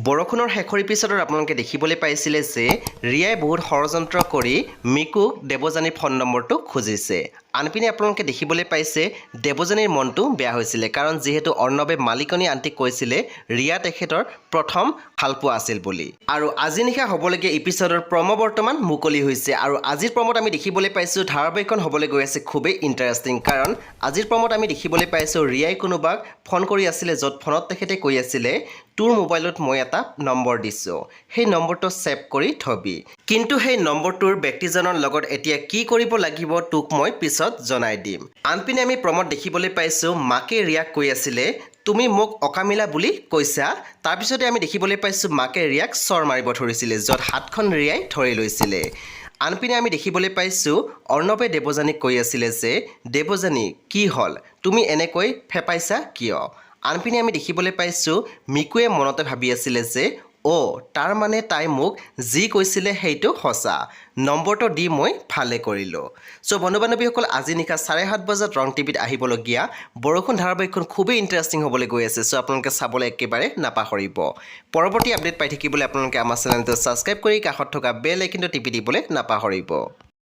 বৰষুণৰ শেষৰ এপিছডত আপোনালোকে দেখিবলৈ পাইছিলে যে ৰিয়াই বহুত ষড়যন্ত্ৰ কৰি মিকুক দেৱযানীৰ ফোন নম্বৰটো খুজিছে। আনপিনে আপোনালোকে দেখিবলৈ পাইছে দেৱযানীৰ মনটো বেয়া হৈছিলে কাৰণ যিহেতু অৰ্ণৱে মালিকনী আন্টিক কৈছিলে ৰিয়া তেখেতৰ প্ৰথম ভালপোৱা আছিল বুলি। আৰু আজি নিশা হ'বলগীয়া এপিছডৰ প্ৰম' বৰ্তমান মুকলি হৈছে আৰু আজিৰ প্ৰম'ত আমি দেখিবলৈ পাইছোঁ ধাৰাবাহিকখন হ'বলৈ গৈ আছে খুবেই ইণ্টাৰেষ্টিং কাৰণ আজিৰ প্ৰম'ত আমি দেখিবলৈ পাইছোঁ ৰিয়াই কোনোবাক ফোন কৰি আছিলে য'ত ফোনত তেখেতে কৈ আছিলে তোৰ মোবাইলত মই এটা নম্বৰ দিছোঁ, সেই নম্বৰটো ছেভ কৰি থবি, কিন্তু সেই নম্বৰটোৰ ব্যক্তিজনৰ লগত এতিয়া কি কৰিব লাগিব তোক মই পিছত জনাই দিম। আনপিনে আমি প্ৰম'ত দেখিবলৈ পাইছোঁ মাকে ৰিয়াক কৈ আছিলে তুমি মোক অকামিলা বুলি কৈছা। তাৰপিছতে আমি দেখিবলৈ পাইছোঁ মাকে ৰিয়াক চৰ মাৰিব ধৰিছিলে য'ত হাতখন ৰিয়াই ধৰি লৈছিলে। আনপিনে আমি দেখিবলৈ পাইছোঁ অৰ্ণৱে দেৱযানীক কৈ আছিলে যে দেৱযানী কি হ'ল তুমি এনেকৈ ফেপাইছা কিয়। আনপিনে আমি দেখিবলৈ পাইছোঁ মিকুৱে মনতে ভাবি আছিলে যে তাৰ মানে তাই মোক যি কৈছিলে সেইটো সঁচা, নম্বৰটো দি মই ভালে কৰিলোঁ। চ' বন্ধু বান্ধৱীসকল আজি নিশা 7:30 বজাত ৰং টিভিত আহিবলগীয়া বৰষুণ ধাৰাবাহিকখন খুবেই ইণ্টাৰেষ্টিং হ'বলৈ গৈ আছে। চ' আপোনালোকে চাবলৈ একেবাৰে নাপাহৰিব। পৰৱৰ্তী আপডেট পাই থাকিবলৈ আপোনালোকে আমাৰ চেনেলটো ছাবস্ক্ৰাইব কৰি কাষত থকা বেল আইকনটো টিপি দিবলৈ নাপাহৰিব।